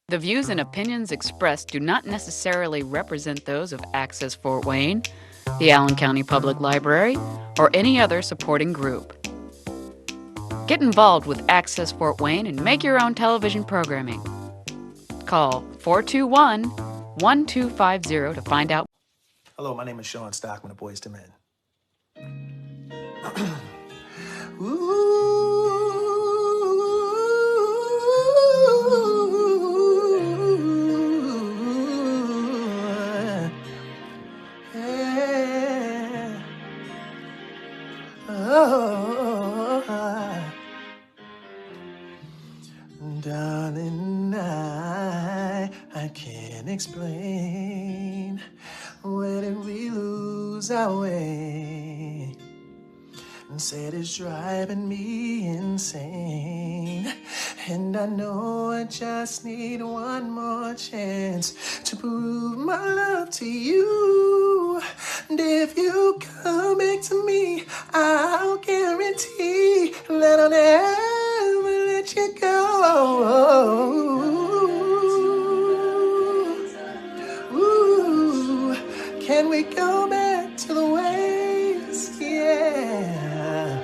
The views and opinions expressed do not necessarily represent those of Access Fort Wayne, the Allen County Public Library, or any other supporting group. Get involved with Access Fort Wayne and make your own television programming. Call 421 1250 to find out. Hello, my name is Sean Stockman of Boys to Men. Yeah. Darling, I can't explain. Where did we lose our way? And said it's driving me insane. And I know I just need one more chance to prove my love to you. And if you come back to me, I'll guarantee that I'll never let you go. Ooh, can we go back to the ways? Yeah.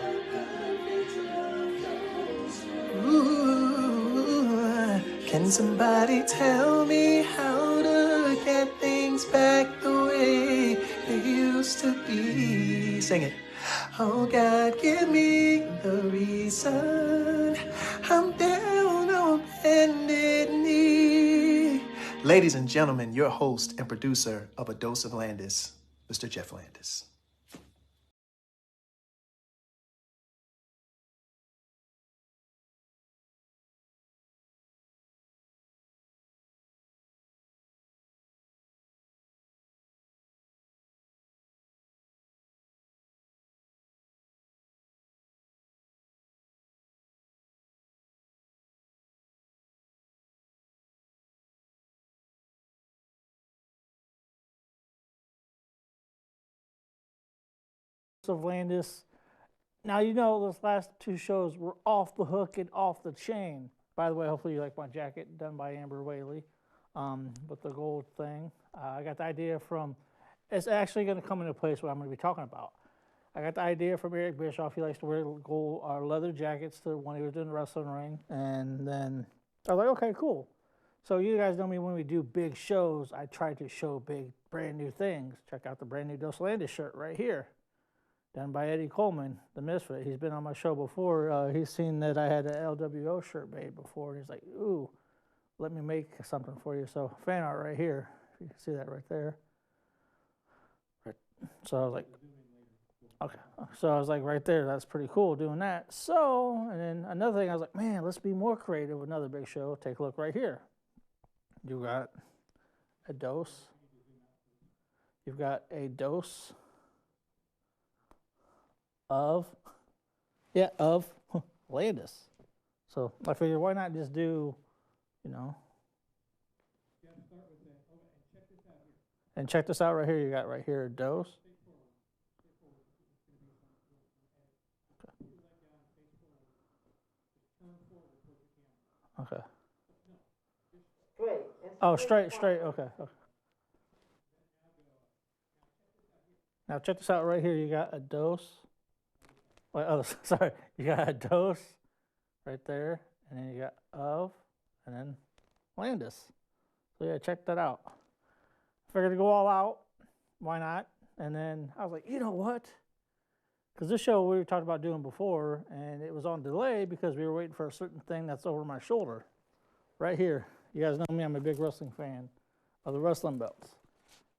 Ooh, can somebody tell me how to get things back the way they used to be? Sing it. Oh God, give me the reason I'm down on bended knee. Ladies and gentlemen, your host and producer of A Dose of Landis, Mr. Jeff Landis. Of Landis. Now, you know, those last two shows were off the hook and off the chain. By the way, hopefully you like my jacket done by Amber Whaley with the gold thing. I got the idea from, it's actually going to come into place what I'm going to be talking about. I got the idea from Eric Bischoff. He likes to wear gold leather jackets to when he was in the wrestling ring. And then I was like, okay, cool. So you guys know me, when we do big shows, I try to show big, brand new things. Check out the brand new Dose Landis shirt right here, done by Eddie Coleman, the Misfit. He's been on my show before. He's seen that I had an LWO shirt made before, and he's like, ooh, let me make something for you. So fan art right here, if you can see that right there. Right. So I was like, okay. So I was like, right there, that's pretty cool doing that. So, and then another thing, I was like, man, let's be more creative with another big show. Take a look right here. You got a dose. You've got a dose of Landis. So I figured, why not just do, you know. And check this out right here. You got right here a dose. Okay. Oh, straight. Okay. Now check this out right here. You got a dose. Wait, oh, sorry. You got a dose right there, and then you got of, and then Landis. So yeah, check that out. Figured to go all out. Why not? And then I was like, you know what? Because this show we were talking about doing before, and it was on delay because we were waiting for a certain thing that's over my shoulder. Right here. You guys know me, I'm a big wrestling fan of the wrestling belts.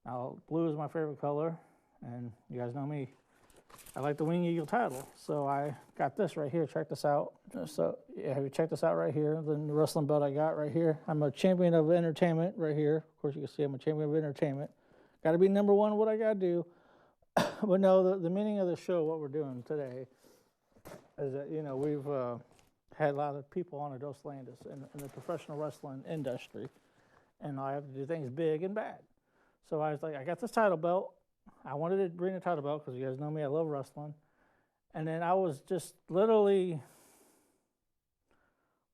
Now, blue is my favorite color, and you guys know me. I like the Wing Eagle title, so I got this right here. Check this out. So, yeah, you check this out right here. The wrestling belt I got right here. I'm a champion of entertainment right here. Of course, you can see I'm a champion of entertainment. Got to be number one, what I got to do. But no, the meaning of the show, what we're doing today, is that, you know, we've had a lot of people on a Dose Landis in the professional wrestling industry, and I have to do things big and bad. So I was like, I got this title belt. I wanted to bring the title belt because you guys know me, I love wrestling. And then I was just literally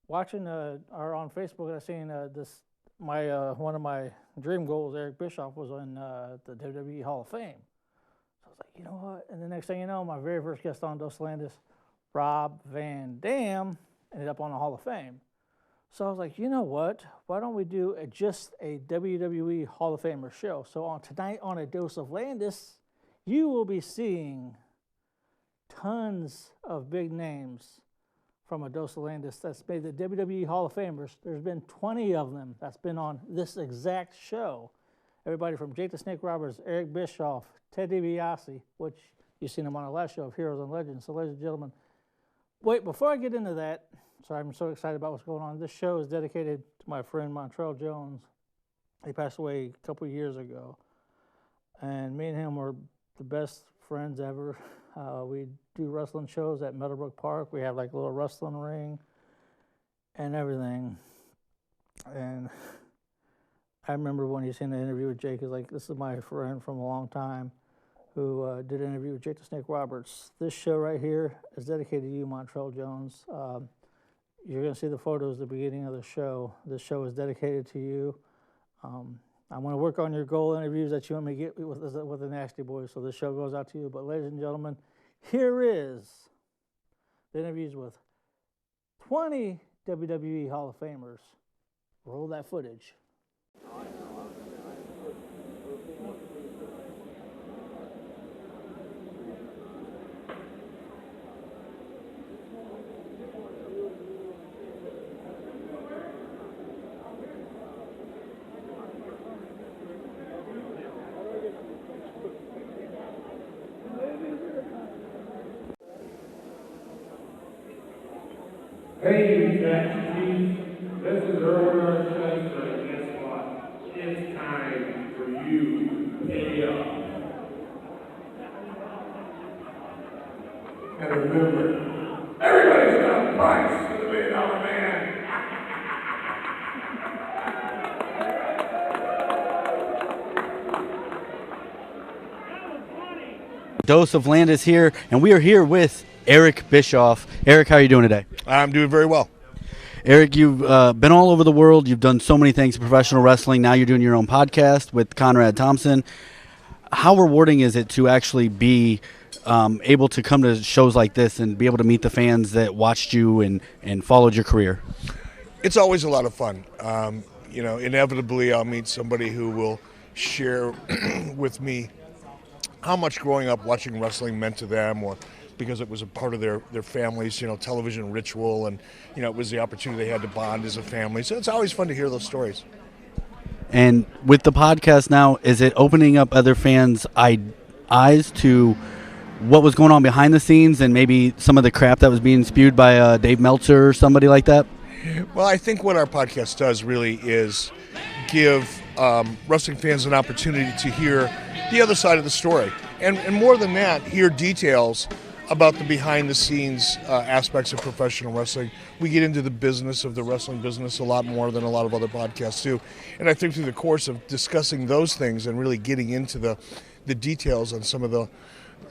watching or on Facebook, I seen this my one of my dream goals, Eric Bischoff, was in the WWE Hall of Fame. So I was like, you know what? And the next thing you know, my very first guest on Dos Landis, Rob Van Dam, ended up on the Hall of Fame. So I was like, you know what? Why don't we do just a WWE Hall of Famer show? So on tonight on A Dose of Landis, you will be seeing tons of big names from A Dose of Landis that's made the WWE Hall of Famers. There's been 20 of them that's been on this exact show. Everybody from Jake the Snake Roberts, Eric Bischoff, Ted DiBiase, which you've seen him on our last show of Heroes and Legends. So ladies and gentlemen, wait, before I get into that, sorry, I'm so excited about what's going on. This show is dedicated to my friend Montrell Jones. He passed away a couple of years ago. And me and him were the best friends ever. We do wrestling shows at Meadowbrook Park. We have like a little wrestling ring and everything. And I remember when he seen the interview with Jake, he's like, this is my friend from a long time who did an interview with Jake the Snake Roberts. This show right here is dedicated to you, Montrell Jones. You're going to see the photos at the beginning of the show. This show is dedicated to you. I want to work on your goal interviews that you want me to get with the Nasty Boys, so this show goes out to you. But ladies and gentlemen, here is the interviews with 20 WWE Hall of Famers. Roll that footage. Hey, Jackie, this is Erwin Chester, and guess what? It's time for you to pay up. And remember, everybody's got a price for the $1 million man. Dose of Landis here, and we are here with Eric Bischoff. Eric, how are you doing today? I'm doing very well. Eric, you've been all over the world. You've done so many things in professional wrestling. Now you're doing your own podcast with Conrad Thompson. How rewarding is it to actually be able to come to shows like this and be able to meet the fans that watched you and followed your career? It's always a lot of fun. Inevitably I'll meet somebody who will share with me how much growing up watching wrestling meant to them, or because it was a part of their family's, television ritual, and, it was the opportunity they had to bond as a family. So it's always fun to hear those stories. And with the podcast now, is it opening up other fans' eyes to what was going on behind the scenes and maybe some of the crap that was being spewed by Dave Meltzer or somebody like that? Well, I think what our podcast does really is give wrestling fans an opportunity to hear the other side of the story. And more than that, hear details about the behind-the-scenes aspects of professional wrestling. We get into the business of the wrestling business a lot more than a lot of other podcasts do. And I think through the course of discussing those things and really getting into the details on some of the,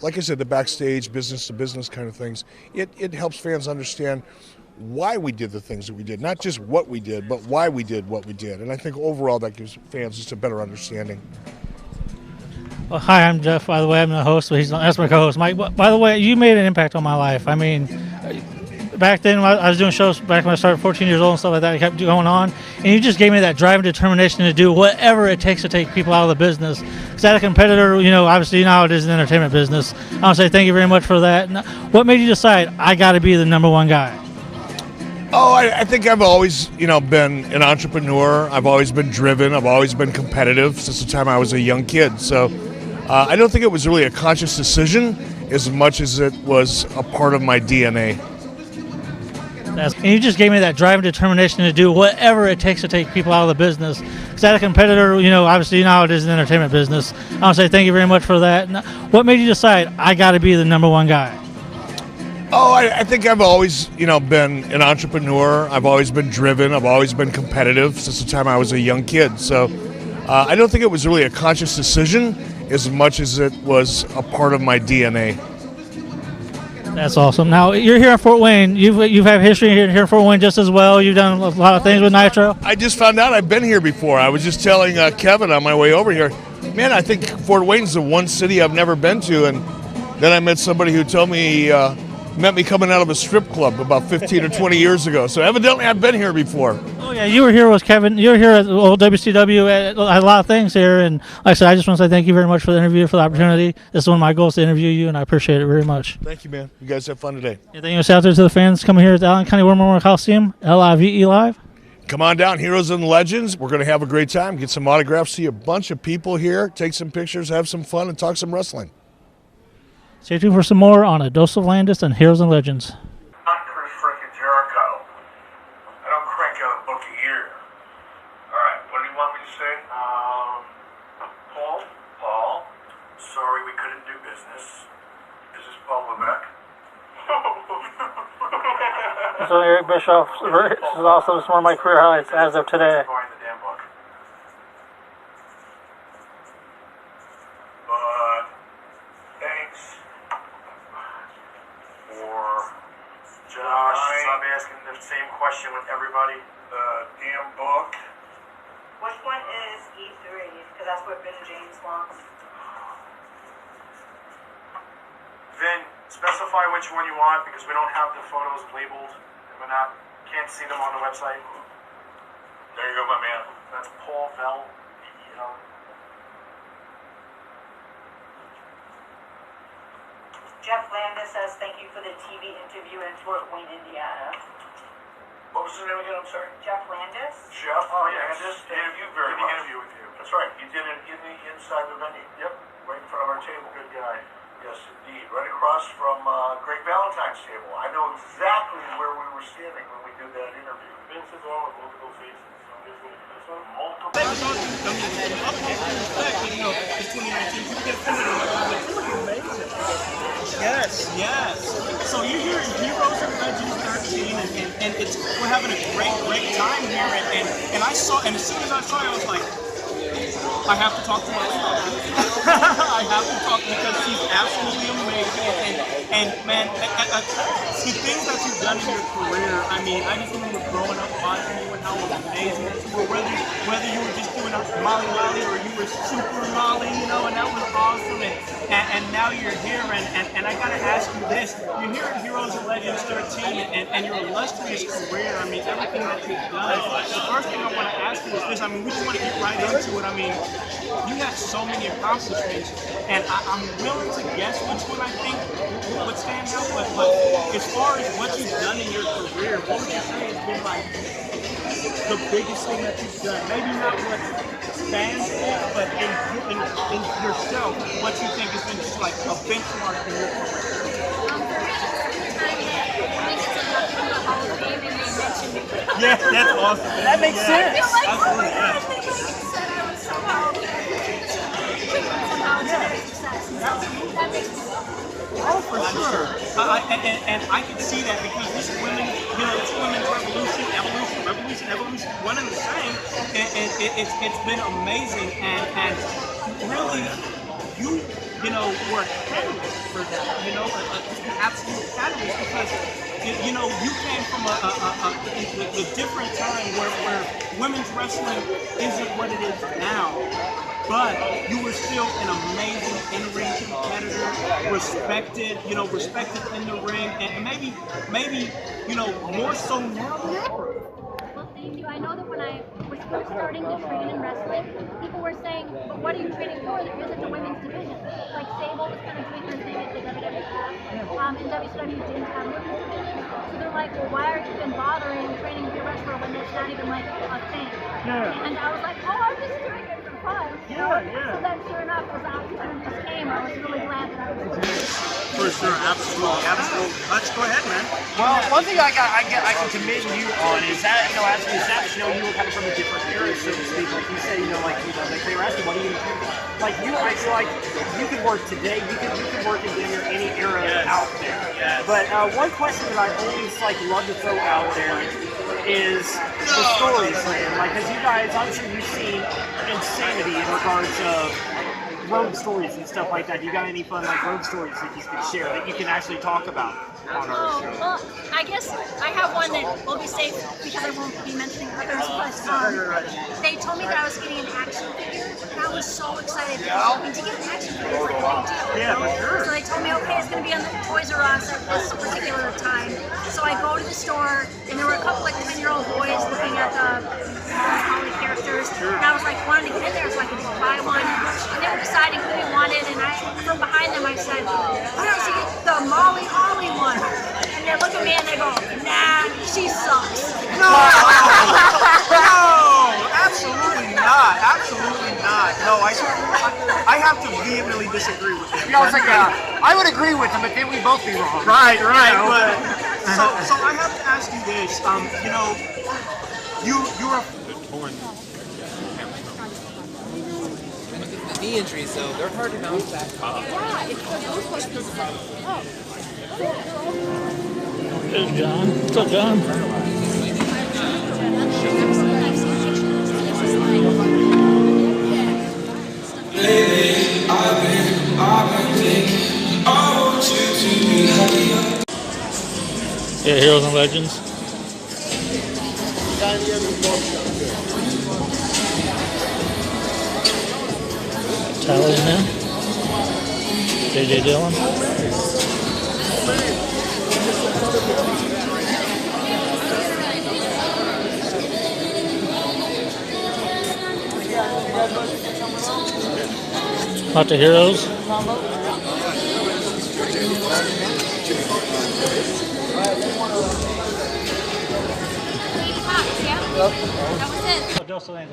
like I said, the backstage, business-to-business kind of things, it helps fans understand why we did the things that we did. Not just what we did, but why we did what we did. And I think overall that gives fans just a better understanding. Well, hi, I'm Jeff, by the way. I'm the host, but that's my co-host, Mike. By the way, you made an impact on my life. I mean, back then, I was doing shows back when I started 14 years old and stuff like that. I kept going on, and you just gave me that drive and determination to do whatever it takes to take people out of the business. Because as a competitor, obviously you know how it is in the entertainment business. I want to say thank you very much for that. And what made you decide, I got to be the number one guy? Oh, I think I've always, been an entrepreneur. I've always been driven. I've always been competitive since the time I was a young kid. So I don't think it was really a conscious decision as much as it was a part of my DNA. And you just gave me that drive and determination to do whatever it takes to take people out of the business. Because as a competitor, obviously you know how it is in the entertainment business. I want to say thank you very much for that. And what made you decide, I got to be the number one guy? Oh, I think I've always, been an entrepreneur. I've always been driven. I've always been competitive since the time I was a young kid. So I don't think it was really a conscious decision as much as it was a part of my DNA. That's awesome. Now you're here in Fort Wayne. You've had history here in Fort Wayne just as well. You've done a lot of things with Nitro. I just found out I've been here before. I was just telling Kevin on my way over here, man, I think Fort Wayne's the one city I've never been to. And then I met somebody who told me met me coming out of a strip club about 15 or 20 years ago. So evidently I've been here before. Oh yeah, you were here with Kevin. You were here at old WCW at a lot of things here. And like I said, I just want to say thank you very much for the interview, for the opportunity. This is one of my goals to interview you, and I appreciate it very much. Thank you, man. You guys have fun today. Anything else out there to the fans coming here at the Allen County War Memorial Coliseum, LIVE Live? Come on down, Heroes and Legends. We're going to have a great time, get some autographs, see a bunch of people here, take some pictures, have some fun, and talk some wrestling. Stay tuned for some more on A Dose of Landis and Heroes and Legends. Not Chris freaking Jericho. I don't crank out a book a year. Alright, what do you want me to say? Paul, sorry we couldn't do business. This is Paul Levesque. So Eric Bischoff, this is also one of my career highlights as of today. Buying the damn book. But thanks for Josh, stop asking the same question with everybody. the damn book. Which one is E3? Because that's what Ben James wants. Vin, specify which one you want because we don't have the photos labeled and can't see them on the website. There you go, my man. That's Paul Bell, EEL. Jeff Landis says thank you for the TV interview in Fort Wayne, Indiana. What was his name again? I'm sorry. Jeff Landis? Jeff. Oh, yeah, Landis. just Thank you very did the much. interview with you. That's right. He did it in the inside the venue. Yep. Right in front of our table. Good guy. Yes, indeed. Right across from Greg Valentine's table. I know exactly where we were standing when we did that interview. Vince is on with multiple faces. So there's going to be this one. Multiple. Yes. So you're here in Heroes and Legends 13, and it's we're having a great time here. And I saw, and as soon as I saw it, I was like, I have to talk to her. I have to talk because she's absolutely amazing. And man, the things that you've done in your career, I mean, I just remember growing up watching you and how amazing you were. Whether you were just doing a Molly Molly or you were Super Molly, you know, and that was awesome. And now you're here, and I gotta ask you this: you're here at Heroes and Legends 13, and your illustrious career. I mean, everything that you've done. The first thing I want to ask you is this: I mean, we just want to get right into it. I mean, you have so many accomplishments, and I'm willing to guess which one I think would stand out. But as far as what you've done in your career, what would you say has been like the biggest thing that you've done? Maybe not what fans think, but in yourself, what you think has been just like a benchmark in your career. Yeah, that's awesome. That makes sense. Absolutely, yeah. Oh, for sure. And I can see that because this women, you know, it's women's revolution, evolution, one and the same. And it's been amazing. And really, you know, were a catalyst for that. You know, an absolute catalyst because, you know, you came from a different time where women's wrestling isn't what it is now. But you were still an amazing in-ring competitor, respected in the ring, and maybe, you know, more so now than ever. Well, thank you. I know that when I was first starting to train in wrestling, people were saying, but what are you training for? There isn't a women's division. Like Sable was kind of doing her thing at the WWE, and WCW didn't have a women's division. So they're like, well, why are you even bothering training to be a wrestler when it's not even like a thing? Yeah. And I was like, oh, I'm just doing it for fun. Yeah. So then sure enough, as the opportunity came, I was really glad that I was doing it. For sure, absolutely. Let's go ahead, man. Well, one thing I can commend you on is that, you know, as we established, you know, you were kind of from a different era, so to speak. Like you said, you know, like, you know, they were asking, what are you going to do? Like, I feel like you can work today, you can work in any era out there. Yes. But one question that I always, like, love to throw out there is the stories, man. Like, because you guys, obviously, you've seen insanity in regards of road stories and stuff like that. You got any fun like road stories that you can share that you can actually talk about on our show? Well, I guess I have one that will be safe because I won't be mentioning others, but they told me that I was getting an action figure, and I was so excited. I mean, to get an action figure is like a big deal. Yeah, for sure. So they told me, okay, it's going to be on the Toys R Us at this particular time. So I go to the store, and there were a couple like 10-year-old boys looking at the Holly characters, and I was like wanting to get in there so I could buy one. And they were deciding who they wanted, and from behind them I said, why don't you get the Molly Holly one? And they look at me and they go, nah, she sucks. No, absolutely not. Absolutely not. No, I have to vehemently disagree with him. I was like, I would agree with him, but then we'd both be wrong. Right. But So I have to ask you this. You know, you're a knee injuries, so they're hard to bounce back. Yeah, it's the Ghostbusters. Oh. There's John. What's up, John? Lately, I've been thinking, I want you to be happier. Yeah, Heroes and Legends. Tally in there. JJ Dillon. Lots of heroes.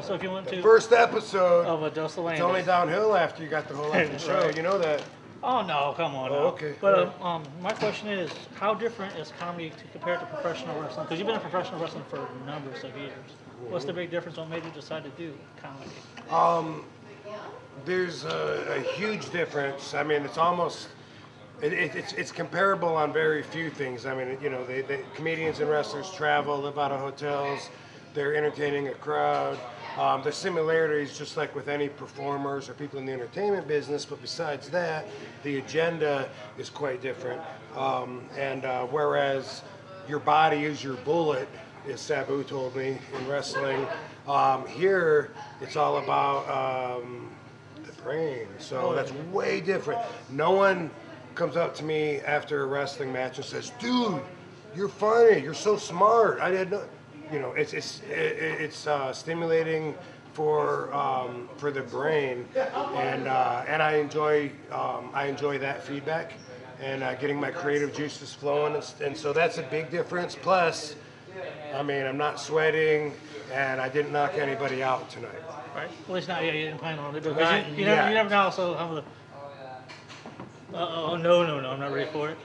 So if you want to First episode of Adosa Landis. It's only downhill after you got the whole effing show. Right. You know that. Oh no, come on. Oh, now. okay. But my question is, how different is comedy compared to professional wrestling? Because you've been in professional wrestling for numbers of years. What's the big difference? What made you decide to do comedy? There's a huge difference. I mean, it's almost it's comparable on very few things. I mean, you know, they comedians and wrestlers travel, live out of hotels, they're entertaining a crowd. There's similarities just like with any performers or people in the entertainment business, but besides that, the agenda is quite different. Whereas your body is your bullet, as Sabu told me in wrestling, here it's all about the brain. So that's way different. No one comes up to me after a wrestling match and says, "Dude, you're funny. You're so smart. I didn't know." You know, it's stimulating for the brain, and I enjoy that feedback and getting my creative juices flowing, and so that's a big difference. Plus, I mean, I'm not sweating, and I didn't knock anybody out tonight. Right. Well, it's not. Yeah, you didn't plan on it. You Not yet. never know. So I'm no, I'm not ready for it.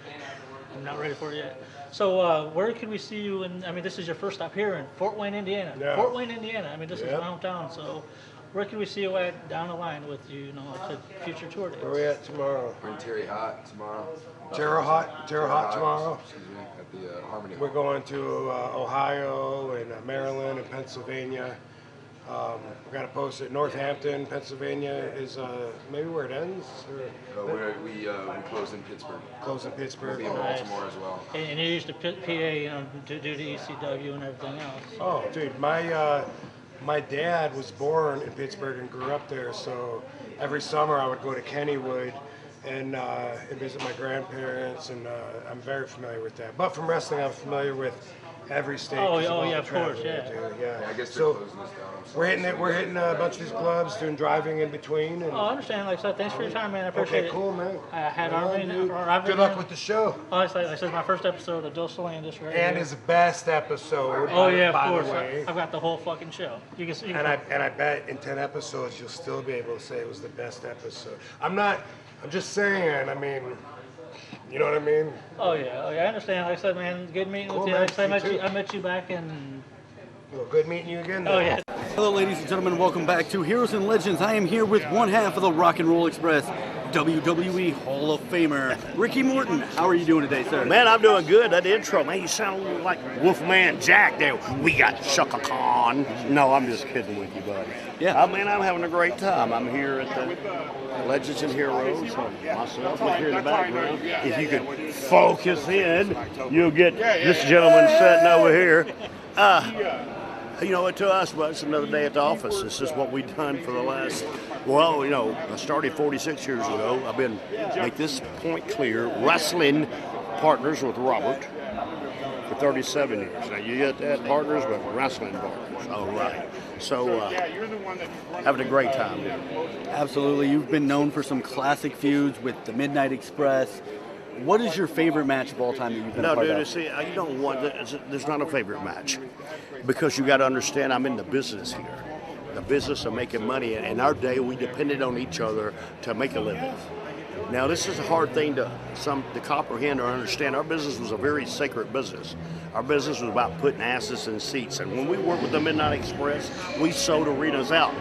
I'm not ready for it yet. So where can we see you? I mean, this is your first stop here in Fort Wayne, Indiana. Yeah. Fort Wayne, Indiana. I mean, this is my hometown. So where can we see you at down the line with you know a future tour dates? Where are we at tomorrow? We're in Terre Haute tomorrow. Terre Haute tomorrow. Excuse me, at the Harmony. We're going to Ohio and Maryland and Pennsylvania. We're going to post it. Northampton, Pennsylvania is maybe where it ends? We close in Pittsburgh. Close in Pittsburgh. We'll be in Baltimore as well. And you used to PA, you know, to do the ECW and everything else. Oh, dude, my dad was born in Pittsburgh and grew up there, so every summer I would go to Kennywood and visit my grandparents, and I'm very familiar with that. But from wrestling, I'm familiar with every state. Oh yeah, of course, yeah. Yeah. I guess So they're closing this down. we're hitting a bunch of these clubs, doing driving in between. And Oh, I understand. Like I said, thanks for your time, man. I appreciate okay, it. cool, man. I had Well, already. dude, good luck with the show. Oh, it's like I said, my first episode of Adosa Landis right And here. his best episode. Oh yeah, by of course. the way. I've got the whole fucking show. You can see. And I bet in 10 episodes you'll still be able to say it was the best episode. I'm just saying, I mean, you know what I mean? Oh yeah, I understand. Like I said, man, good meeting Cool, with you. man. Like I said, You too. I met you back in. Well, good meeting you again. Oh then. yeah. Hello, ladies and gentlemen. Welcome back to Heroes and Legends. I am here with one half of the Rock and Roll Express, WWE Hall of Famer Ricky Morton. How are you doing today, sir? Man, I'm doing good. That intro, man, you sound like Wolfman Jack there. We got Shaka Khan. No, I'm just kidding with you, buddy. Yeah. Man, I'm having a great time. I'm here at the Legends and Heroes. Myself, look here in the background. If you could focus in, you'll get this gentleman sitting over here. You know what, to us, but it's another day at the office. This is what we've done for the last, well, you know, I started 46 years ago. I've been, make this point clear, wrestling partners with Robert for 37 years. Now, you get that, partners, but wrestling partners. All right. So, having a great time here. Absolutely. You've been known for some classic feuds with the Midnight Express. What is your favorite match of all time that you've been a part of? See, you don't want, there's not a favorite match. Because you got to understand, I'm in the business here. The business of making money. In our day, we depended on each other to make a living. Now, this is a hard thing to comprehend or understand. Our business was a very sacred business. Our business was about putting asses in seats. And when we worked with the Midnight Express, we sold arenas out.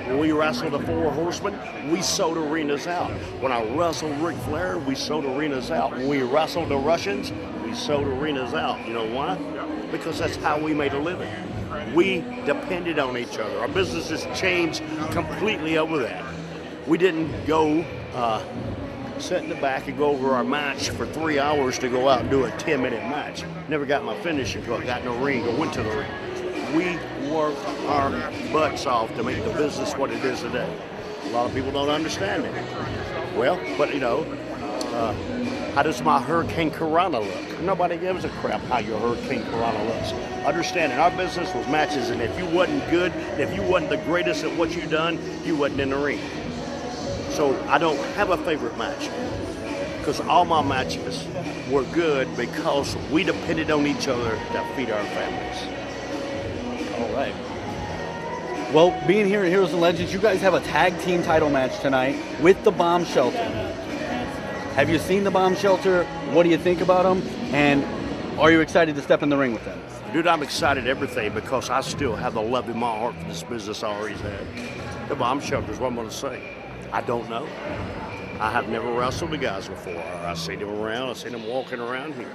When we wrestled the Four Horsemen, we sold arenas out. When I wrestled Ric Flair, we sold arenas out. When we wrestled the Russians, we sold arenas out. You know why? Because that's how we made a living. We depended on each other. Our business has changed completely over that. We didn't go sit in the back and go over our match for 3 hours to go out and do a 10-minute match. Never got my finish until I got in the ring or went to the ring. We worked our butts off to make the business what it is today. A lot of people don't understand it. Well, but you know, how does my Hurricane Corona look? Nobody gives a crap how your Hurricane Corona looks. Understanding our business was matches, and if you wasn't good, if you wasn't the greatest at what you done, you wasn't in the ring. So I don't have a favorite match because all my matches were good because we depended on each other to feed our families. All right. Well, being here at Heroes and Legends, you guys have a tag team title match tonight with the Bomb Shelter. Have you seen the Bomb Shelter? What do you think about them? And are you excited to step in the ring with them? Dude, I'm excited everything because I still have the love in my heart for this business I always had. The Bomb Shelter is what I'm going to say. I don't know. I have never wrestled the guys before. I've seen them around. I've seen them walking around here.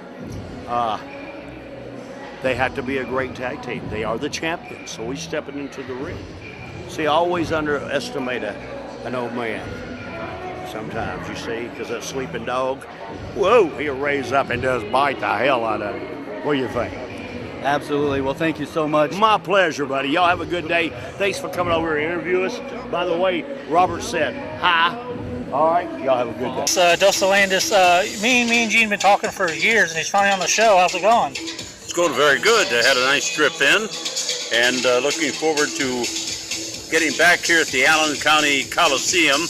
They have to be a great tag team. They are the champions, so we stepping into the ring. See, I always underestimate an old man. Sometimes, you see, because that sleeping dog, whoa, he'll raise up and does bite the hell out of you. What do you think? Absolutely. Well, thank you so much. My pleasure, buddy. Y'all have a good day. Thanks for coming over and interview us. By the way, Robert said hi. All right. Y'all have a good day. It's Landis. Me and Gene been talking for years, and he's finally on the show. How's it going? It's going very good. I had a nice trip in, and looking forward to getting back here at the Allen County Coliseum.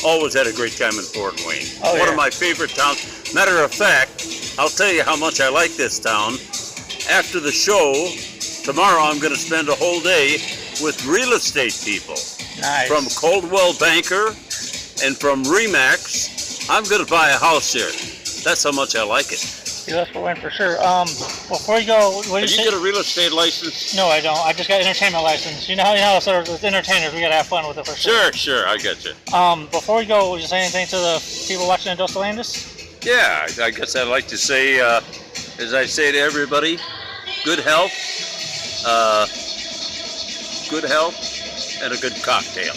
Always had a great time in Fort Wayne. Oh, One of my favorite towns. Matter of fact, I'll tell you how much I like this town. After the show, tomorrow I'm going to spend a whole day with real estate people. Nice. From Coldwell Banker and from Remax. I'm going to buy a house here. That's how much I like it. Yeah, that's Fort Wayne for sure. Before you go, what Did you get a real estate license? No, I don't. I just got an entertainment license. You know, sort of, with entertainers, we got to have fun with it for sure. Sure, I get you. Before we go, would you say anything to the people watching in Dos Landis? Yeah, I guess I'd like to say, as I say to everybody, good health, and a good cocktail.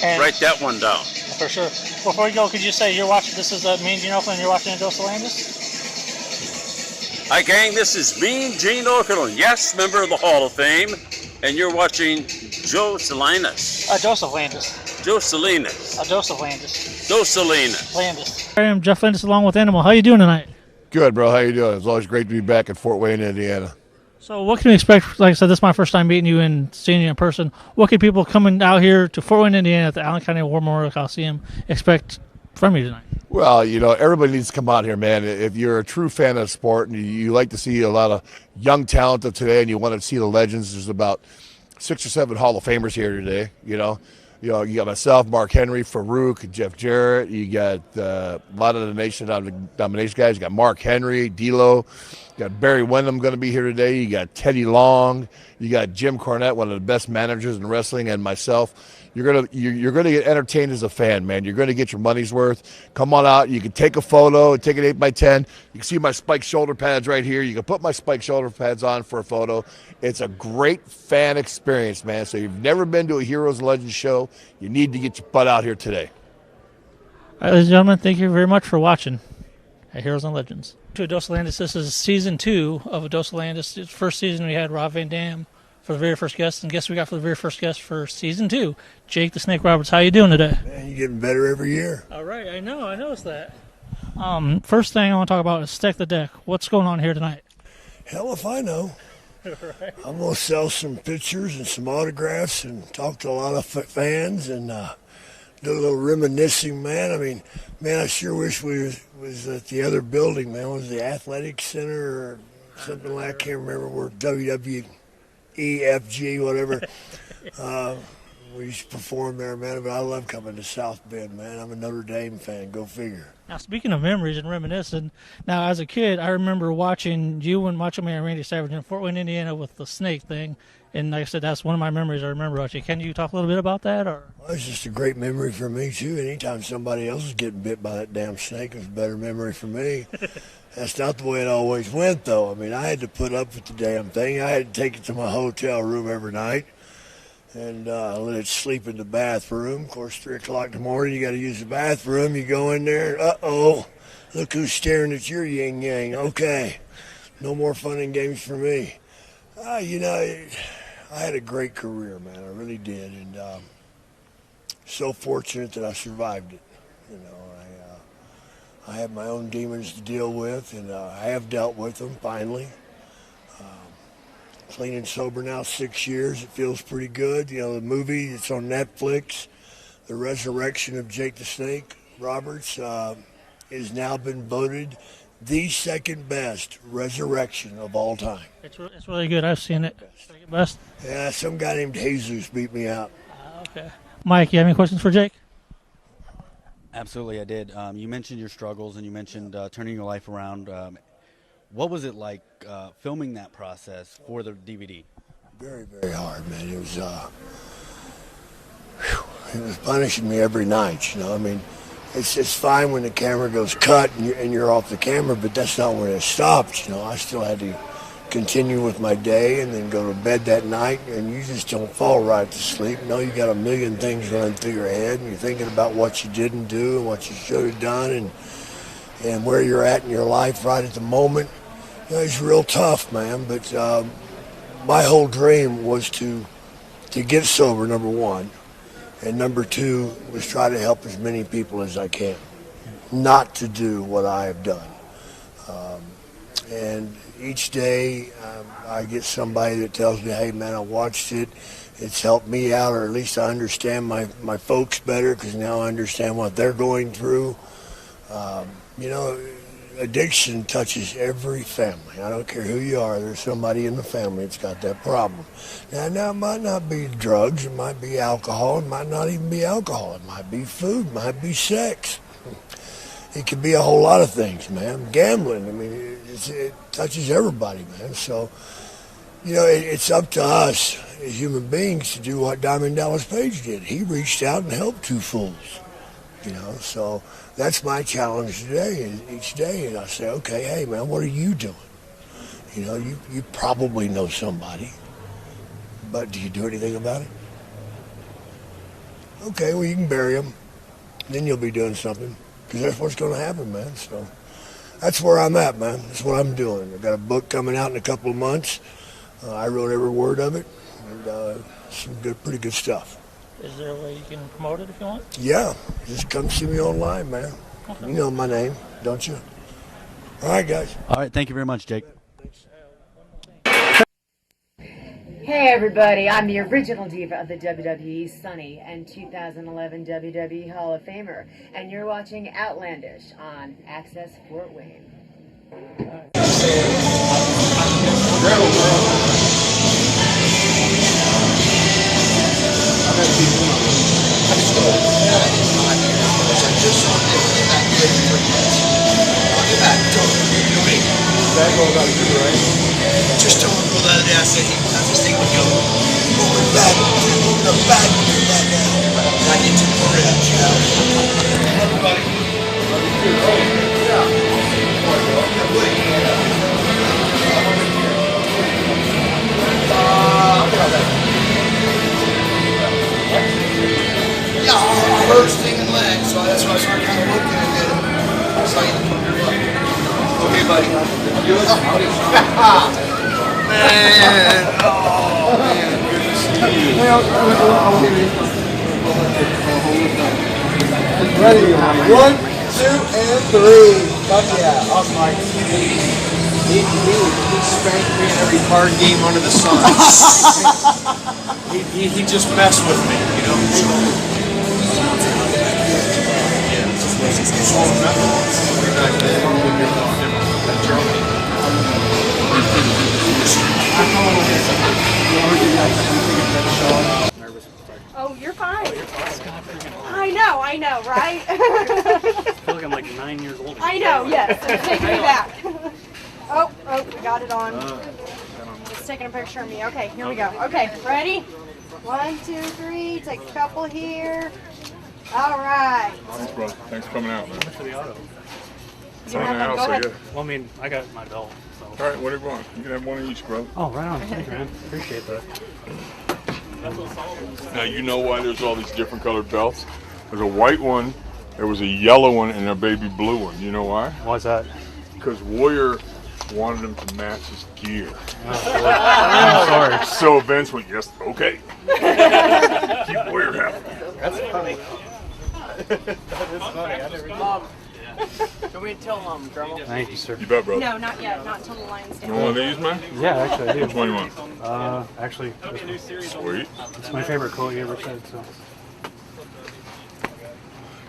And write that one down. For sure. Before we go, could you say you're watching, this is Mean Gene Oakland, and you're watching in Dos Landis? Hi, gang, this is Mean Gene Oakland, yes, member of the Hall of Fame, and you're watching Joe Salinas. Joseph Landis. Joe Salinas. Joseph Landis. Joe Salinas. Landis. I am Jeff Landis along with Animal. How you doing tonight? Good, bro. How you doing? It's always great to be back in Fort Wayne, Indiana. So what can we expect? Like I said, this is my first time meeting you and seeing you in person. What can people coming out here to Fort Wayne, Indiana at the Allen County War Memorial Coliseum expect from you tonight? Well, you know, everybody needs to come out here, man. If you're a true fan of sport and you like to see a lot of young talent of today and you want to see the legends, there's about 6 or 7 Hall of Famers here today, you know. You know, you got myself, Mark Henry, Farouk, Jeff Jarrett. You got a lot of the nomination guys. You got Mark Henry, D'Lo. You got Barry Windham going to be here today. You got Teddy Long. You got Jim Cornette, one of the best managers in wrestling, and myself. You're gonna get entertained as a fan, man. You're gonna get your money's worth. Come on out. You can take a photo, take an 8x10. You can see my spiked shoulder pads right here. You can put my spiked shoulder pads on for a photo. It's a great fan experience, man. So if you've never been to a Heroes and Legends show, you need to get your butt out here today. All right, ladies and gentlemen, thank you very much for watching at Heroes and Legends. To Dos Landis, this is season 2 of Dos Landis. First season we had Rob Van Dam for the very first guest, and guess we got for the very first guest for season 2, Jake the Snake Roberts. How you doing today? Man, you're getting better every year. All right, I noticed that. First thing I want to talk about is Stack the Deck. What's going on here tonight? Hell if I know. Right. I'm going to sell some pictures and some autographs and talk to a lot of fans and do a little reminiscing, man. I mean, man, I sure wish we was at the other building, man. Was the Athletic Center or something like that? I can't remember where WWE. EFG, whatever. We used to perform there, man, but I love coming to South Bend, man. I'm a Notre Dame fan. Go figure. Now, speaking of memories and reminiscing, now, as a kid, I remember watching you and Macho Man Randy Savage in Fort Wayne, Indiana with the snake thing, and like I said, that's one of my memories I remember about you. Can you talk a little bit about that? Or? Well, it's just a great memory for me, too. Anytime somebody else is getting bit by that damn snake, it's a better memory for me. That's not the way it always went, though. I mean, I had to put up with the damn thing. I had to take it to my hotel room every night and let it sleep in the bathroom. Of course, 3 o'clock in the morning, you got to use the bathroom. You go in there, uh-oh, look who's staring at your yin-yang. Okay, no more fun and games for me. You know, I had a great career, man. I really did, and so fortunate that I survived it. You know, I have my own demons to deal with, and I have dealt with them finally. Clean and sober now 6 years. It feels pretty good. You know, the movie, it's on Netflix. The Resurrection of Jake the Snake Roberts has now been voted the second best resurrection of all time. It's really good. I've seen it. Second best? Yeah, some guy named Jesus beat me out. Okay. Mike, you have any questions for Jake? Absolutely, I did. You mentioned your struggles and you mentioned turning your life around. What was it like filming that process for the DVD? Very, very hard, man. It was punishing me every night, you know. I mean, it's fine when the camera goes cut and you're off the camera, but that's not when it stopped, you know. I still had to continue with my day and then go to bed that night, and you just don't fall right to sleep. You know, you got a million things running through your head, and you're thinking about what you didn't do and what you should have done and where you're at in your life right at the moment. You know, it's real tough, man, but my whole dream was to get sober, number one, and number two was try to help as many people as I can, not to do what I have done. And each day I get somebody that tells me, hey, man, I watched it. It's helped me out, or at least I understand my folks better because now I understand what they're going through. You know, addiction touches every family. I don't care who you are. There's somebody in the family that's got that problem. Now it might not be drugs. It might be alcohol. It might not even be alcohol. It might be food. It might be sex. It could be a whole lot of things, man. Gambling. I mean, it touches everybody, man. So, you know, it's up to us as human beings to do what Diamond Dallas Page did. He reached out and helped two fools, you know. So that's my challenge today, each day. And I say, okay, hey, man, what are you doing? You know, you probably know somebody, but do you do anything about it? Okay, well, you can bury them. Then you'll be doing something. Because that's what's going to happen, man. So that's where I'm at, man. That's what I'm doing. I've got a book coming out in a couple of months. I wrote every word of it, and some pretty good stuff. Is there a way you can promote it if you want? Yeah, just come see me online, man. Okay. You know my name, don't you? All right, guys. All right, thank you very much, Jake. Hey everybody, I'm the original diva of the WWE, Sunny, and 2011 WWE Hall of Famer, and you're watching Outlandish on Access Fort Wayne. I all about you, right? Just told him the other day, I said, I just think we go moving back, moving up back, moving back now. I get to the reps, you know. Everybody. Yeah, I heard stinging legs, so that's why I started kind of looking at it. So you okay, buddy. Man, oh man, good to see you. Ready? 1, 2, and 3. Fuck yeah. Awesome, Mike. He spanked me in every card game under the sun. he just messed with me, you know. Oh, you're fine. I know, right? I feel like I'm like 9 years old. I know, yes. It's taking me back. Oh, we got it on. It's taking a picture of me. Okay, here we go. Okay, ready? 1, 2, 3. Take a couple here. All right. Thanks, bro. Thanks for coming out, man. For the auto. You have them. Go ahead. Well, I mean, I got my belt. So. All right, whatever you want. You can have one of each, bro. Oh, right on. Thanks, man. Appreciate that. Now, you know why there's all these different colored belts? There's a white one, there was a yellow one, and a baby blue one. You know why? Why's that? Because Warrior wanted him to match his gear. I'm sorry. So Vince went, yes, okay. Keep Warrior happy. That's funny. That is funny. I never did. Can we tell Grandma? Thank you, sir. You bet, bro. No, not yet. Not until the lion's down. You want one of these, man? Yeah, actually, I do. Which one you want? Actually, sweet. It's my favorite quote you ever said, so.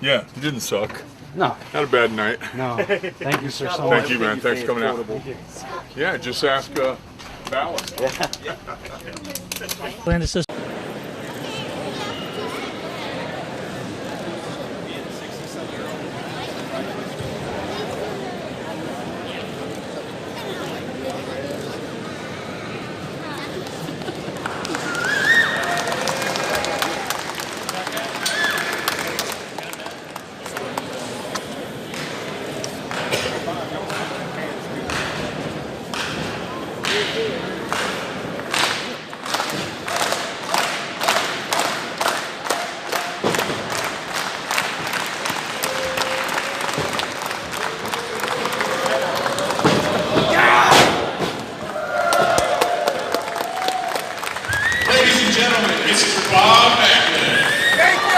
Yeah, you didn't suck. No. Not a bad night. No. Thank you, sir, so much. Thank you, man. Thanks for coming out. Thank you. Yeah, just ask Dallas. Landis says. Ladies and gentlemen, Mr. Bob Backlund. Thank you.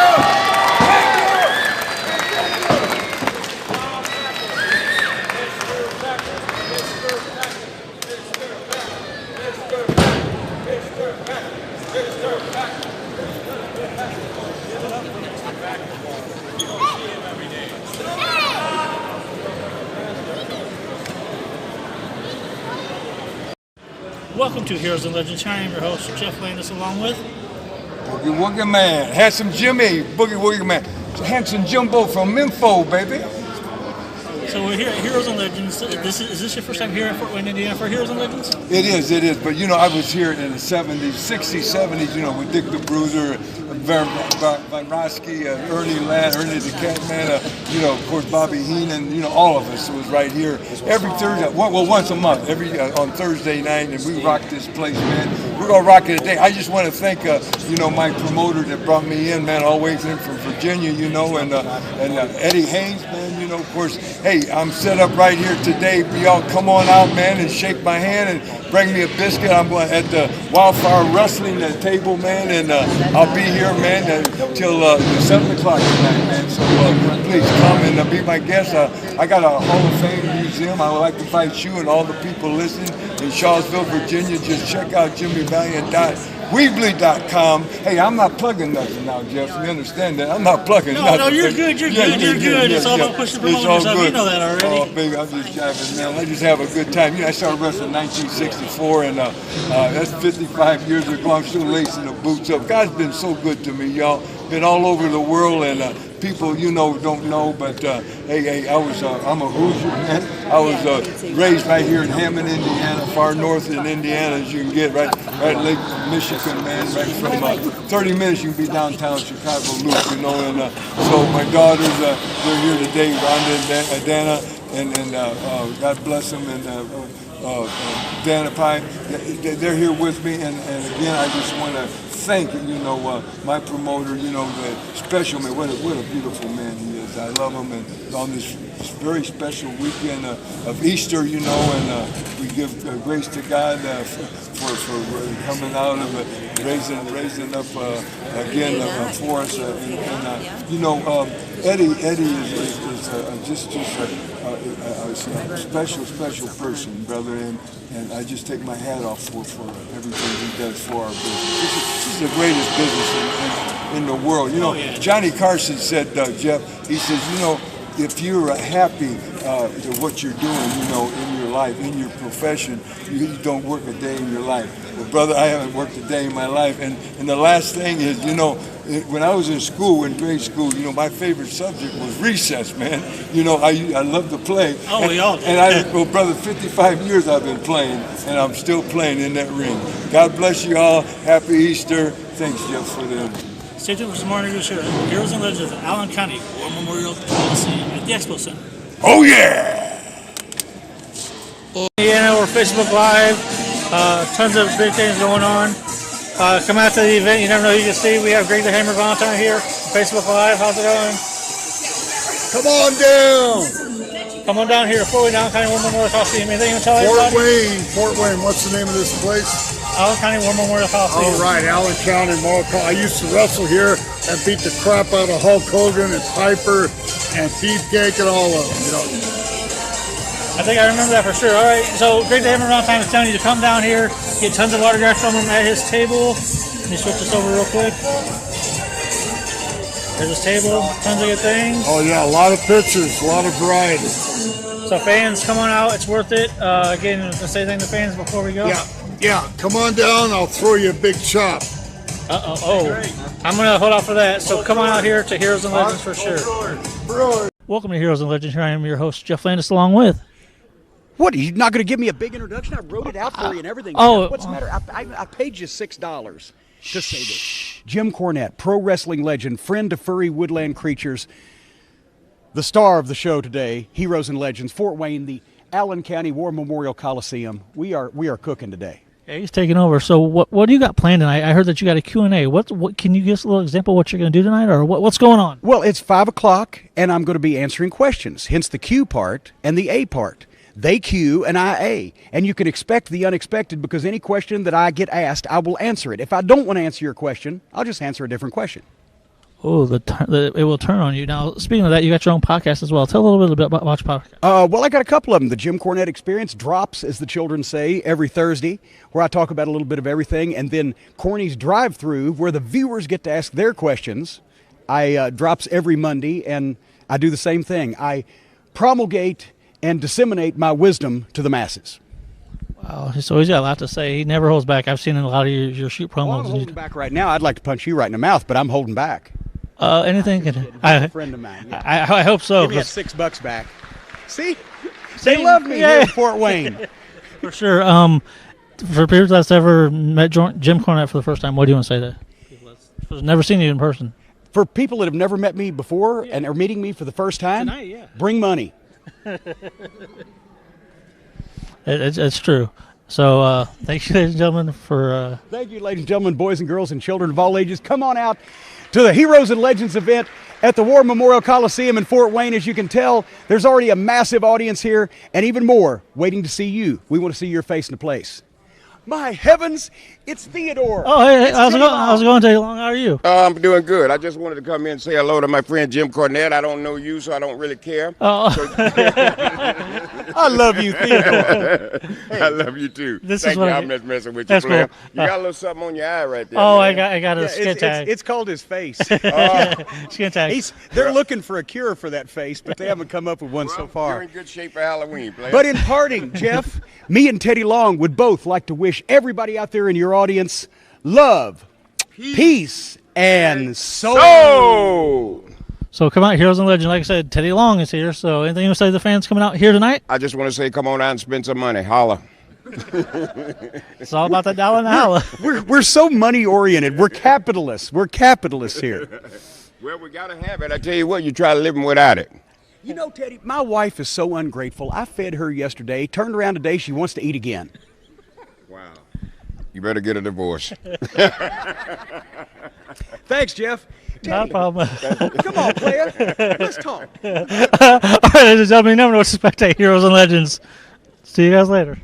Welcome to Heroes and Legends. I am your host, Jeff Landis, along with Boogie Woogie Man, Handsome Jimmy, Boogie Woogie Man, Handsome Jumbo from Minfo, baby. So we're here at Heroes and Legends. Is this your first time here in Fort Wayne, Indiana for Heroes and Legends? It is. But you know, I was here in the 70s, 60s, 70s, you know, with Dick the Bruiser, Van Roski, Ernie Ladd, Ernie the Catman, you know, of course, Bobby Heenan, you know, all of us was right here every Thursday, well, once a month, on Thursday night, and we rock this place, man. We're going to rock it today. I just want to thank, you know, my promoter that brought me in, man, all the way in from Virginia, you know, and Eddie Haynes, man, you know, of course, hey, I'm set up right here today. Y'all come on out, man, and shake my hand and bring me a biscuit. I'm going at the Wildfire Wrestling table, man, and I'll be here, man, till 7 o'clock tonight, man. So please come and be my guest. I got a Hall of Fame museum. I would like to invite you and all the people listening in Charlottesville, Virginia. Just check out JimmyValiant.weebly.com. Hey, I'm not plugging nothing now, Jeff. You understand that? I'm not plugging nothing. No, you're good. You're good. It's all about pushing promoting yourself. You know that already. Oh, baby, I'm just jabbing, man. I just have a good time. You know, I started wrestling in 1964, and that's 55 years ago. I'm still lacing the boots up. God's been so good to me, y'all. Been all over the world, and people, don't know, but hey, I'm a Hoosier, man. I was raised right here in Hammond, Indiana, far north in Indiana as you can get, right Lake Michigan, man, right from 30 minutes you can be downtown Chicago Loop, and so my daughters, they're here today, Rhonda and Dana, and God bless them, and Dana Pie, they're here with me, and again, I just want to thank, my promoter, the special man, what a beautiful man he is. I love him, and on this very special weekend of Easter, and we give grace to God for coming out of it, raising up again for us, Eddie is just a special person, brother, and I just take my hat off for everything he does for our business. This is the greatest business in the world. Johnny Carson said, Jeff, he says, if you're happy to what you're doing, in your life, in your profession, you don't work a day in your life. Well, brother, I haven't worked a day in my life. And the last thing is, when I was in school, in grade school, my favorite subject was recess, man. I love to play. Oh, we all do. And well, brother, 55 years I've been playing, and I'm still playing in that ring. God bless you all. Happy Easter. Thanks, Jeff, for the interview. Stay tuned for some more interviews here at Heroes and Legends at Allen County War Memorial Coliseum at the Expo Center. Oh, yeah! Indiana, we're Facebook Live. Tons of big things going on. Come out to the event. You never know who you can see. We have Greg the Hammer Valentine here. Facebook Live. How's it going? Come on down. Come on down here to Fort Wayne, Allen County War Memorial Coliseum. Anything you want to tell everybody? Fort Wayne. What's the name of this place? Allen County War Memorial Coliseum. All right, Allen County Memorial Coliseum. I used to wrestle here and beat the crap out of Hulk Hogan and Piper and Beefcake and all of them. I think I remember that for sure. All right, so Greg the Hammer Valentine is telling you to come down here, get tons of autographs from him at his table. Let me switch this over real quick. There's his table, tons of good things. Oh yeah, a lot of pictures, a lot of variety. So fans, come on out. It's worth it. Again, to say anything to fans before we go? Yeah. Come on down. I'll throw you a big chop. I'm going to hold out for that. So come on out here to Heroes and Legends for sure. Welcome to Heroes and Legends. Here I am, your host, Jeff Landis, along with... What, are you not going to give me a big introduction? I wrote it out for you and everything. Oh. What's the matter? I paid you $6 to say this. Jim Cornette, pro wrestling legend, friend to furry woodland creatures, the star of the show today, Heroes and Legends, Fort Wayne, the Allen County War Memorial Coliseum. We are cooking today. Yeah, he's taking over. So what do you got planned tonight? I heard that you got a Q&A. What can you give us a little example of what you're going to do tonight, or what's going on? Well, it's 5 o'clock, and I'm going to be answering questions, hence the Q part and the A part. They Q and I A. And you can expect the unexpected because any question that I get asked, I will answer it. If I don't want to answer your question, I'll just answer a different question. Oh, it will turn on you. Now, speaking of that, you got your own podcast as well. Tell a little bit about your podcast. Well, I got a couple of them. The Jim Cornette Experience drops, as the children say, every Thursday, where I talk about a little bit of everything. And then Corny's Drive-Thru, where the viewers get to ask their questions. I drops every Monday, and I do the same thing. I promulgate and disseminate my wisdom to the masses. Wow, so he's got a lot to say. He never holds back. I've seen a lot of your shoot promos. Well, I'm holding back right now. I'd like to punch you right in the mouth, but I'm holding back. Anything can. A friend of mine. Yeah. I hope so. Give me that $6 back. See? They love me here in Fort Wayne. For sure. For people that's ever met Jim Cornette for the first time, what do you want to say to people that's never seen you in person? For people that have never met me before and are meeting me for the first time, bring money. It's true. So thank you, ladies and gentlemen, for... Thank you, ladies and gentlemen, boys and girls and children of all ages. Come on out to the Heroes and Legends event at the War Memorial Coliseum in Fort Wayne. As you can tell, there's already a massive audience here, and even more waiting to see you. We want to see your face in the place. My heavens, it's Theodore. Oh, hey, how's it going, Teddy Long? How are you? I'm doing good. I just wanted to come in and say hello to my friend Jim Cornette. I don't know you, so I don't really care. Oh. I love you, Theodore. Hey, I love you too. Thank you. I'm just messing with you, player. Cool. You got a little something on your eye right there. Oh, man. I got a skin tag. It's called his face. Skin tag. They're looking for a cure for that face, but they haven't come up with one so far. You're in good shape for Halloween, player. But in parting, Jeff, me and Teddy Long would both like to wish everybody out there in your audience love, peace and soul. So come out, Heroes and Legends. Like I said, Teddy Long is here. So anything you say to the fans coming out here tonight? I just want to say, come on out and spend some money. Holla. It's all about that dollar and a holla. We're so money oriented. We're capitalists. We're capitalists here. Well, we got to have it. I tell you what, you try living without it. You know, Teddy, my wife is so ungrateful. I fed her yesterday. Turned around today, she wants to eat again. Wow. You better get a divorce. Thanks, Jeff. Not a problem. Come on, player. Let's talk. All right, ladies and gentlemen, you never know what to spectate Heroes and Legends. See you guys later.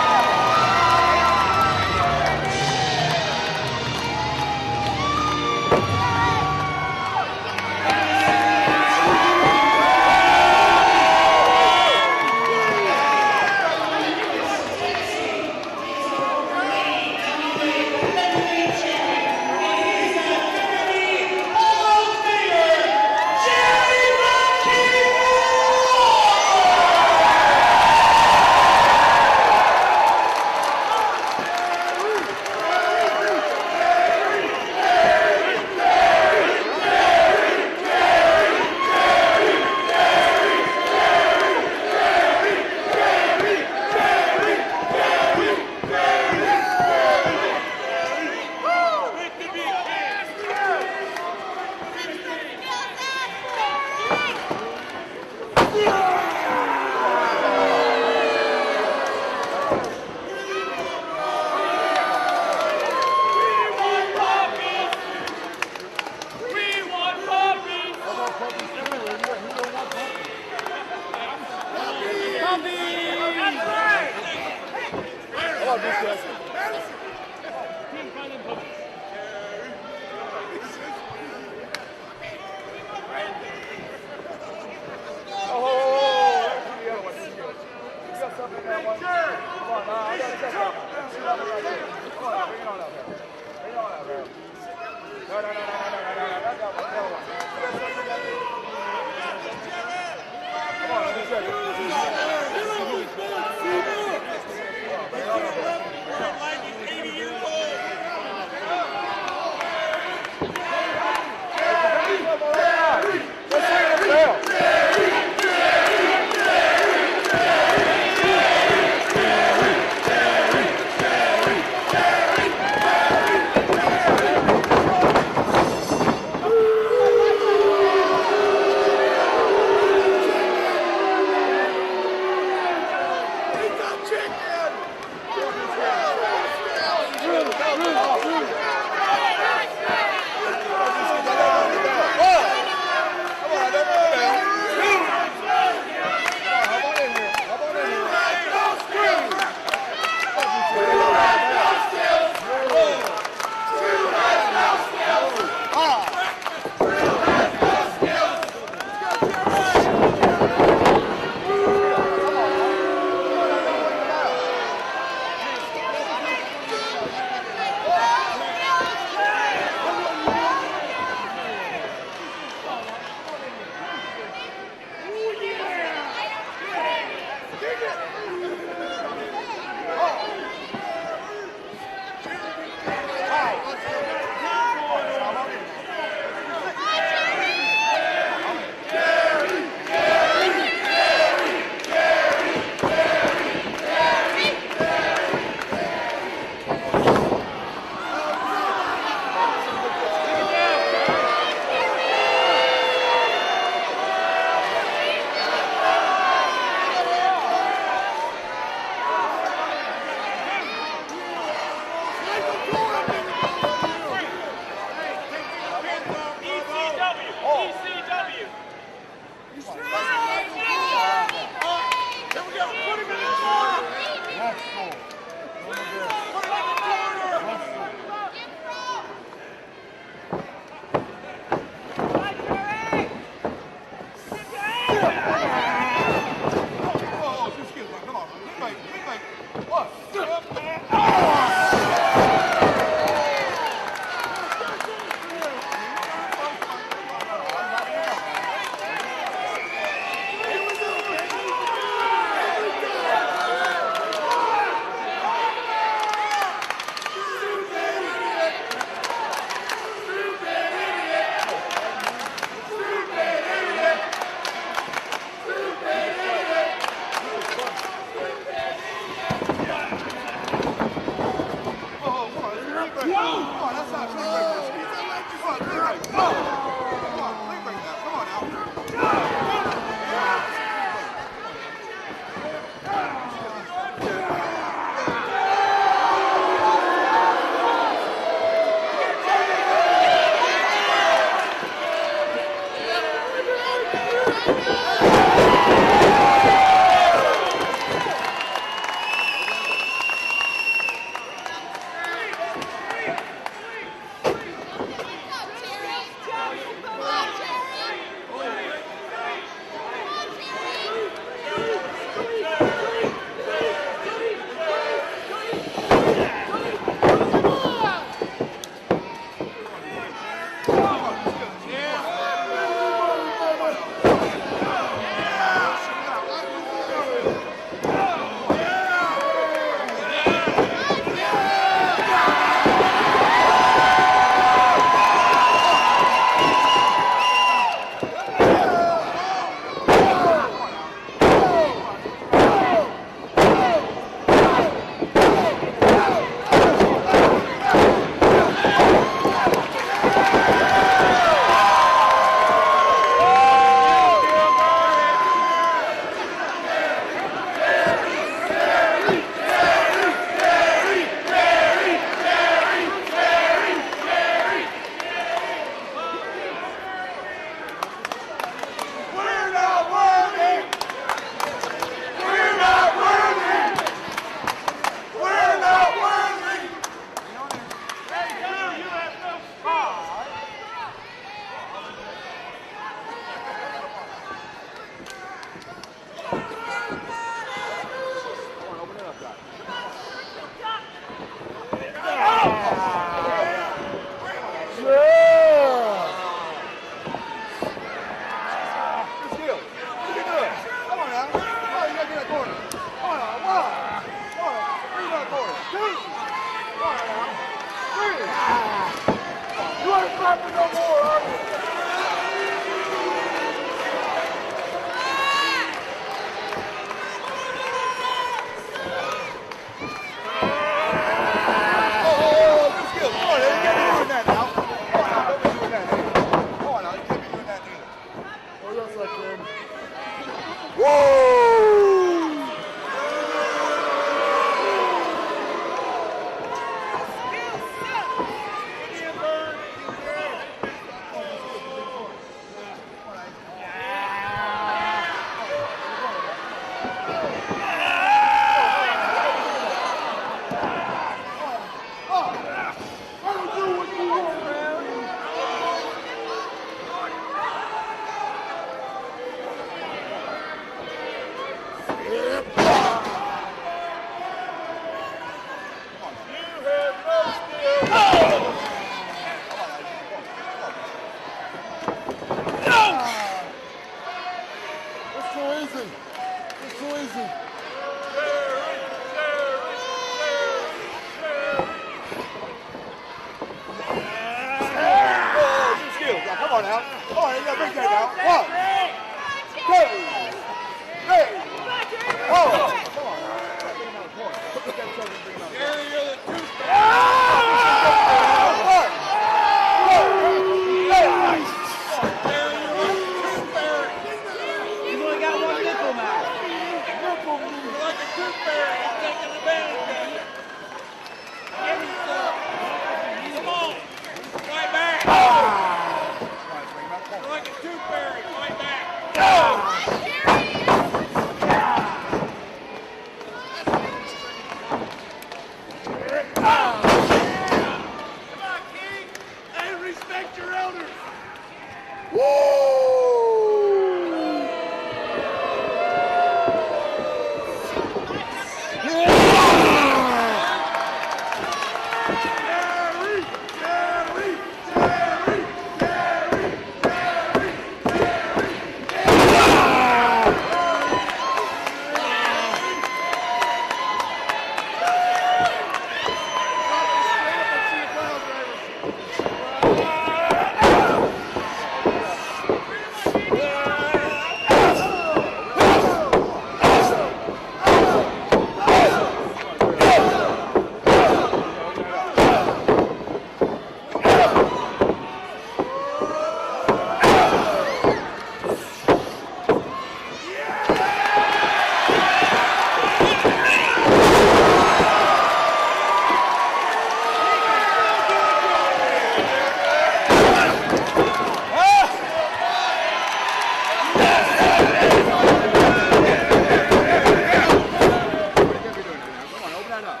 right up.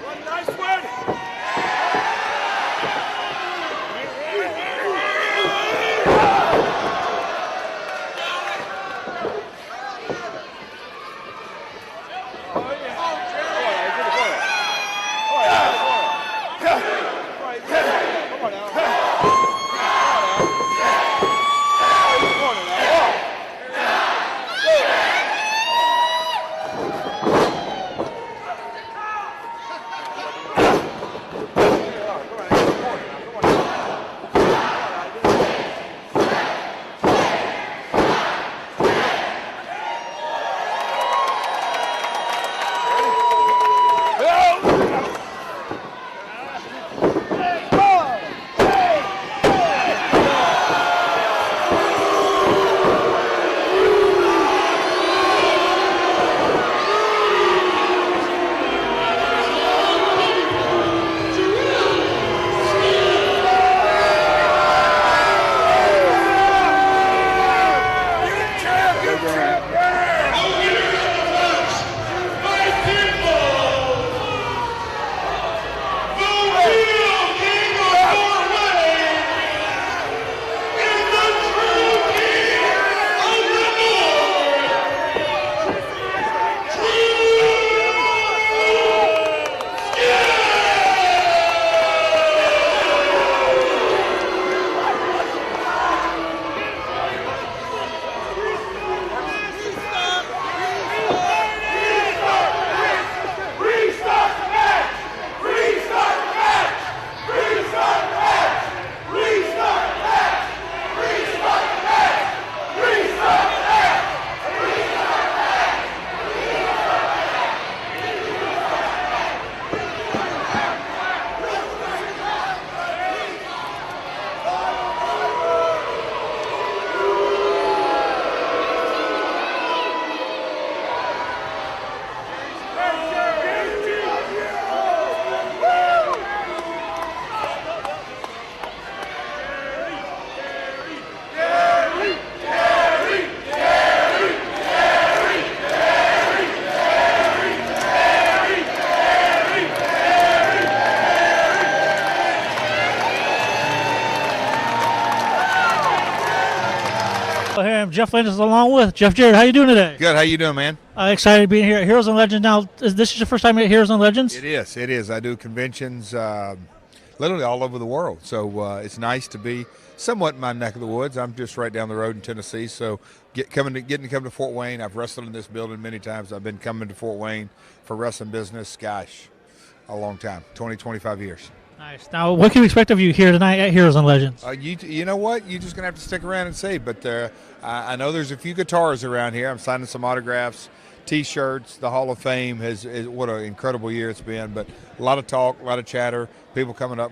One nice one. Well, here I'm Jeff Landis along with Jeff Jarrett. How you doing today? Good. How you doing, man? Excited to be here at Heroes and Legends. Now, this is your first time at Heroes and Legends? It is. It is. I do conventions literally all over the world, so it's nice to be somewhat in my neck of the woods. I'm just right down the road in Tennessee, so getting to come to Fort Wayne. I've wrestled in this building many times. I've been coming to Fort Wayne for wrestling business, gosh, a long time, 20, 25 years. Nice. Now, what can we expect of you here tonight at Heroes and Legends? You know what? You're just going to have to stick around and see. But I know there's a few guitars around here. I'm signing some autographs, T-shirts. The Hall of Fame is what an incredible year it's been. But a lot of talk, a lot of chatter, people coming up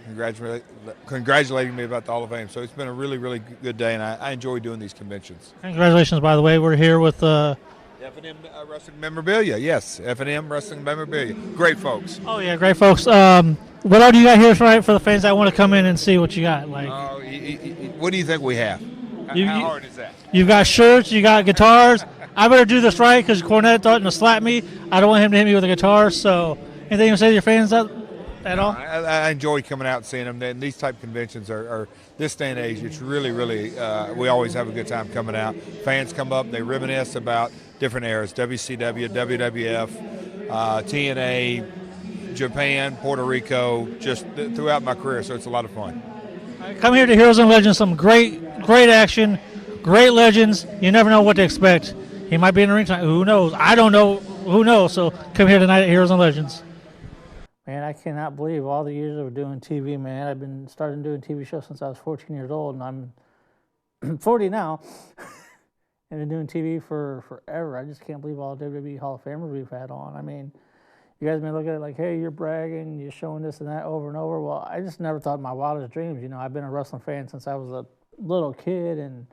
congratulating me about the Hall of Fame. So it's been a really, really good day, and I enjoy doing these conventions. Congratulations, by the way. We're here with F&M Wrestling Memorabilia. Yes, F&M Wrestling Memorabilia. Great folks. Oh, yeah, great folks. What all do you got here tonight for the fans that want to come in and see what you got? Like, what do you think we have? How hard is that? You've got shirts, you got guitars. I better do this right because Cornette threatened to slap me. I don't want him to hit me with a guitar. So, anything you want to say to your fans at all? I enjoy coming out and seeing them. And these type of conventions are this day and age. It's really, really. We always have a good time coming out. Fans come up, they reminisce about different eras: WCW, WWF, TNA. Japan, Puerto Rico, just throughout my career, so it's a lot of fun. Come here to Heroes and Legends, some great action, great legends. You never know what to expect. He might be in the ring tonight. Who knows? I don't know. Who knows? So come here tonight at Heroes and Legends. Man, I cannot believe all the years of doing TV, man. I've been starting doing TV shows since I was 14 years old, and I'm 40 now. And been doing TV for forever. I just can't believe all the WWE Hall of Famers we've had on. I mean, you guys may look at it like, hey, you're bragging, you're showing this and that over and over. Well, I just never thought in my wildest dreams. You know, I've been a wrestling fan since I was a little kid, and,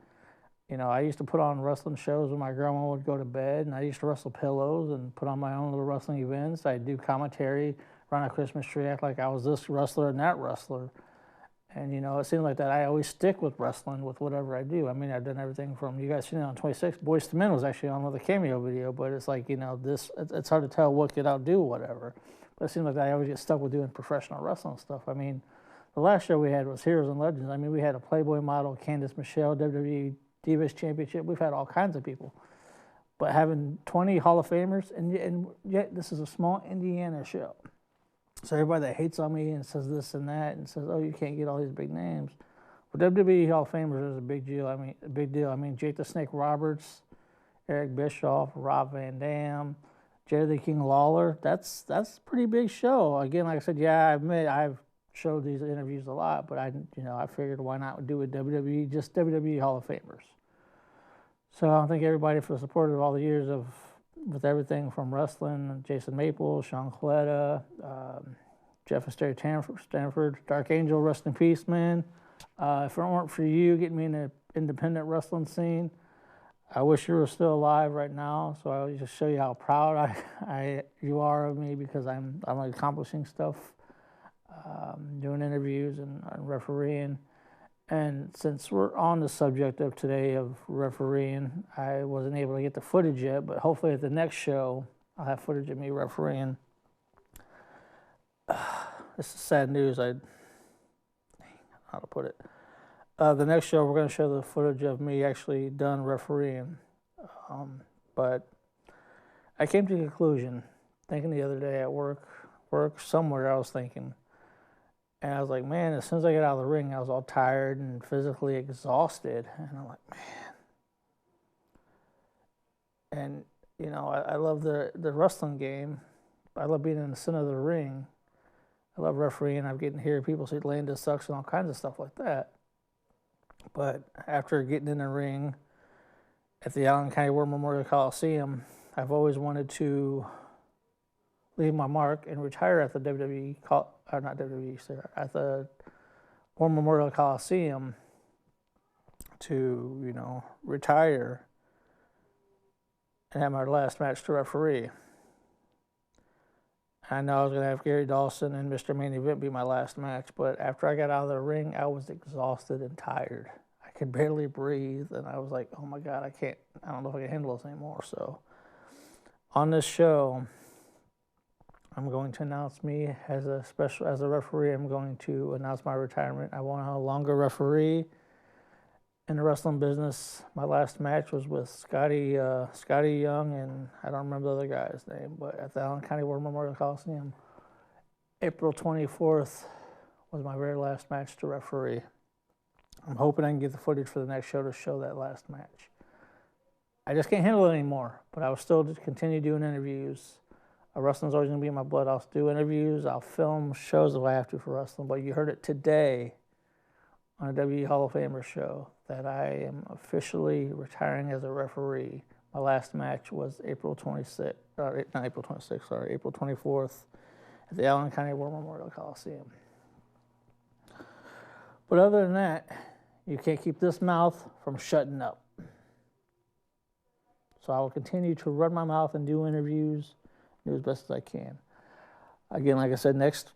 you know, I used to put on wrestling shows when my grandma would go to bed, and I used to wrestle pillows and put on my own little wrestling events. I'd do commentary around a Christmas tree, act like I was this wrestler and that wrestler. And, you know, it seems like that I always stick with wrestling with whatever I do. I mean, I've done everything from, you guys seen it on 26, Boyz II Men was actually on with a cameo video, but it's like, you know, it's hard to tell what could outdo whatever. But it seems like I always get stuck with doing professional wrestling stuff. I mean, the last show we had was Heroes and Legends. I mean, we had a Playboy model, Candice Michelle, WWE Divas Championship. We've had all kinds of people. But having 20 Hall of Famers, and yet this is a small Indiana show. So everybody that hates on me and says this and that and says, oh, you can't get all these big names. Well, WWE Hall of Famers is a big deal. A big deal. I mean, Jake the Snake Roberts, Eric Bischoff, Rob Van Dam, Jerry the King Lawler. That's a pretty big show. Again, like I said, yeah, I admit I've showed these interviews a lot, but I figured why not do a WWE, just WWE Hall of Famers. So I thank everybody for the support of all the years with everything from wrestling, Jason Maple, Sean Coletta, Jeff and Sterry Stanford, Dark Angel, rest in peace, man. If it weren't for you getting me in the independent wrestling scene, I wish you were still alive right now. So I'll just show you how proud you are of me, because I'm accomplishing stuff, doing interviews and refereeing. And since we're on the subject of today of refereeing, I wasn't able to get the footage yet, but hopefully at the next show, I'll have footage of me refereeing. This is sad news. How to put it. The next show, we're going to show the footage of me actually done refereeing. But I came to the conclusion, thinking the other day at work somewhere, I was thinking, and I was like, man, as soon as I got out of the ring, I was all tired and physically exhausted. And I'm like, man. And, you know, I love the wrestling game. I love being in the center of the ring. I love refereeing. I'm getting to hear people say Landis sucks and all kinds of stuff like that. But after getting in the ring at the Allen County War Memorial Coliseum, I've always wanted to leave my mark and retire at the at the War Memorial Coliseum to, you know, retire and have my last match to referee. I know I was going to have Gary Dawson and Mr. Main Event be my last match, but after I got out of the ring, I was exhausted and tired. I could barely breathe, and I was like, oh my God, I don't know if I can handle this anymore. So on this show, I'm going to announce me as a referee. I'm going to announce my retirement. I won't no longer referee in the wrestling business. My last match was with Scotty Young, and I don't remember the other guy's name, but at the Allen County War Memorial Coliseum, April 24th was my very last match to referee. I'm hoping I can get the footage for the next show to show that last match. I just can't handle it anymore, but I will still just continue doing interviews. Wrestling's always going to be in my blood. I'll do interviews. I'll film shows if I have to for wrestling. But you heard it today on a WWE Hall of Famer show that I am officially retiring as a referee. My last match was April 24th at the Allen County War Memorial Coliseum. But other than that, you can't keep this mouth from shutting up. So I will continue to run my mouth and do interviews, do as best as I can. Again, like I said, next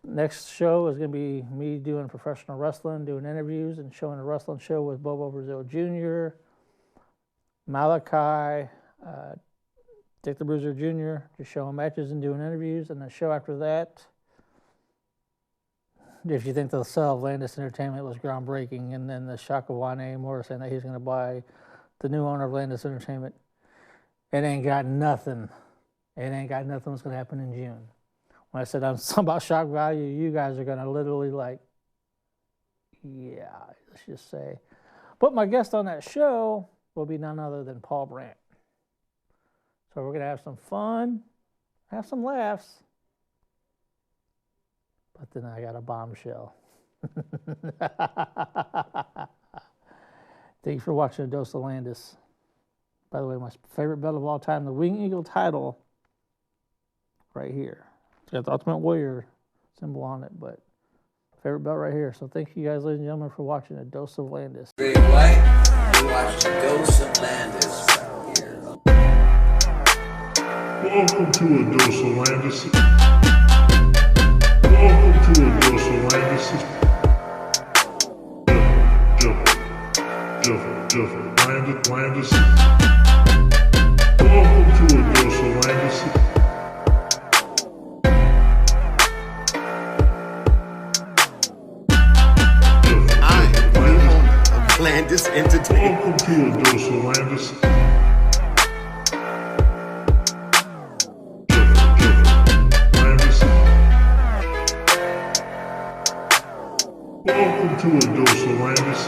show is going to be me doing professional wrestling, doing interviews, and showing a wrestling show with Bobo Brazil Jr., Malachi, Dick the Bruiser Jr., just showing matches and doing interviews. And the show after that, if you think the sale of Landis Entertainment was groundbreaking, and then the Shakawane Morris saying that he's going to buy the new owner of Landis Entertainment, it ain't got nothing. It ain't got nothing that's going to happen in June. When I said I'm something about shock value, you guys are going to literally like, yeah, let's just say. But my guest on that show will be none other than Paul Brandt. So we're going to have some fun, have some laughs. But then I got a bombshell. Thank you for watching A Dose of Landis. By the way, my favorite belt of all time, the Wing Eagle title, right here. It's got the Ultimate Warrior symbol on it, but favorite belt right here. So thank you guys, ladies and gentlemen, for watching A Dose of Landis. Big White, you watch A Dose of Landis right here. Welcome to A Dose of Landis. Welcome to A Dose of Landis. Landis. Welcome to a dose of Landis. Landis Entertainment. Welcome to a dose of Landis. Welcome to a dose of Landis.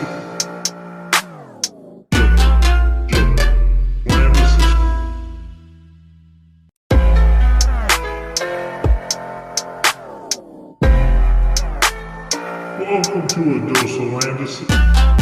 Welcome to a dose of Landis.